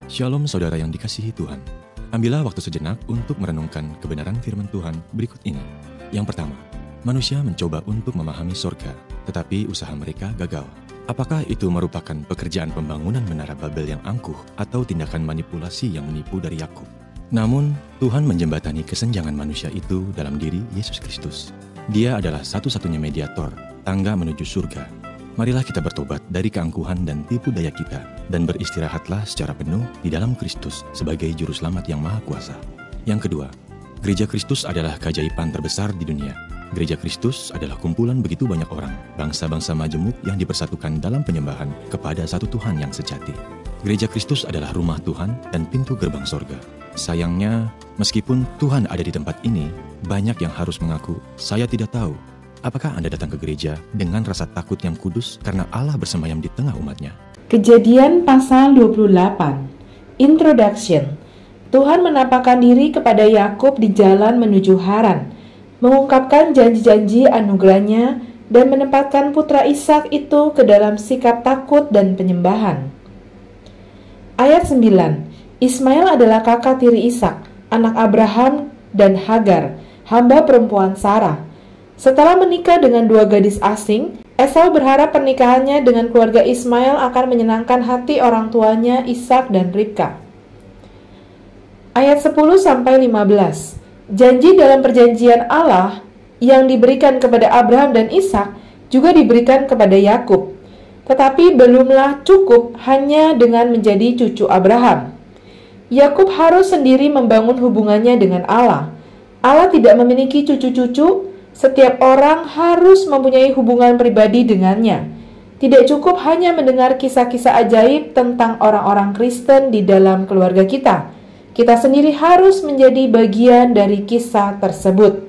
Shalom saudara yang dikasihi Tuhan. Ambillah waktu sejenak untuk merenungkan kebenaran firman Tuhan berikut ini. Yang pertama, manusia mencoba untuk memahami sorga, tetapi usaha mereka gagal. Apakah itu merupakan pekerjaan pembangunan menara Babel yang angkuh atau tindakan manipulasi yang menipu dari Yakub? Namun, Tuhan menjembatani kesenjangan manusia itu dalam diri Yesus Kristus. Dia adalah satu-satunya mediator, tangga menuju surga. Marilah kita bertobat dari keangkuhan dan tipu daya kita, dan beristirahatlah secara penuh di dalam Kristus sebagai Juru Selamat yang Maha Kuasa. Yang kedua, Gereja Kristus adalah keajaiban terbesar di dunia. Gereja Kristus adalah kumpulan begitu banyak orang, bangsa-bangsa majemuk yang dipersatukan dalam penyembahan kepada satu Tuhan yang sejati. Gereja Kristus adalah rumah Tuhan dan pintu gerbang sorga. Sayangnya, meskipun Tuhan ada di tempat ini, banyak yang harus mengaku, "Saya tidak tahu." Apakah Anda datang ke gereja dengan rasa takut yang kudus karena Allah bersemayam di tengah umatnya? Kejadian pasal 28. Introduction. Tuhan menampakkan diri kepada Yakub di jalan menuju Haran, mengungkapkan janji-janji anugerahnya dan menempatkan putra Ishak itu ke dalam sikap takut dan penyembahan. Ayat 9. Ismail adalah kakak tiri Ishak, anak Abraham dan Hagar, hamba perempuan Sarah. Setelah menikah dengan dua gadis asing, Esau berharap pernikahannya dengan keluarga Ismail akan menyenangkan hati orang tuanya Ishak dan Ribka. Ayat 10-15. Janji dalam perjanjian Allah yang diberikan kepada Abraham dan Ishak juga diberikan kepada Yakub. Tetapi belumlah cukup hanya dengan menjadi cucu Abraham. Yakub harus sendiri membangun hubungannya dengan Allah. Allah tidak memiliki cucu-cucu. Setiap orang harus mempunyai hubungan pribadi dengannya. Tidak cukup hanya mendengar kisah-kisah ajaib tentang orang-orang Kristen di dalam keluarga kita. Kita sendiri harus menjadi bagian dari kisah tersebut.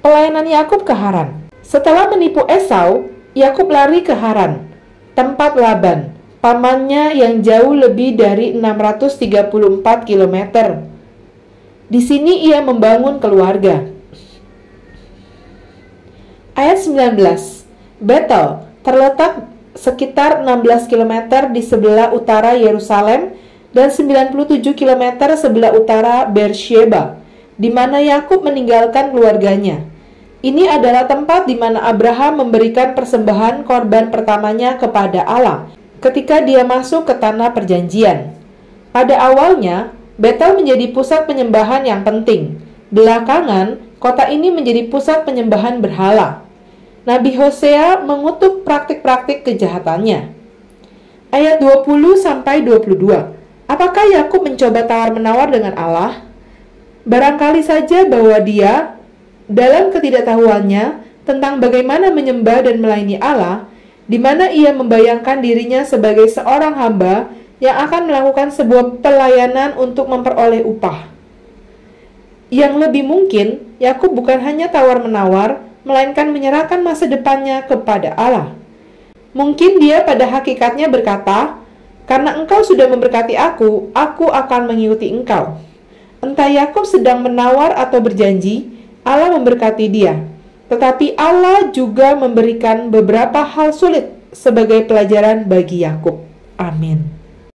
Pelayanan Yakub ke Haran. Setelah menipu Esau, Yakub lari ke Haran, tempat Laban, pamannya yang jauh lebih dari 634 km. Di sini ia membangun keluarga. Ayat 19. Betel terletak sekitar 16 km di sebelah utara Yerusalem dan 97 km sebelah utara Beersheba, di mana Yakub meninggalkan keluarganya. Ini adalah tempat di mana Abraham memberikan persembahan korban pertamanya kepada Allah ketika dia masuk ke tanah perjanjian. Pada awalnya, Betel menjadi pusat penyembahan yang penting. Belakangan, kota ini menjadi pusat penyembahan berhala. Nabi Hosea mengutuk praktik-praktik kejahatannya. Ayat 20-22. Apakah Yakub mencoba tawar-menawar dengan Allah? Barangkali saja bahwa dia, dalam ketidaktahuannya tentang bagaimana menyembah dan melayani Allah, di mana ia membayangkan dirinya sebagai seorang hamba yang akan melakukan sebuah pelayanan untuk memperoleh upah. Yang lebih mungkin, Yakub bukan hanya tawar-menawar, melainkan menyerahkan masa depannya kepada Allah. Mungkin dia pada hakikatnya berkata, "Karena engkau sudah memberkati aku akan mengikuti engkau." Entah Yakub sedang menawar atau berjanji, Allah memberkati dia. Tetapi Allah juga memberikan beberapa hal sulit sebagai pelajaran bagi Yakub. Amin.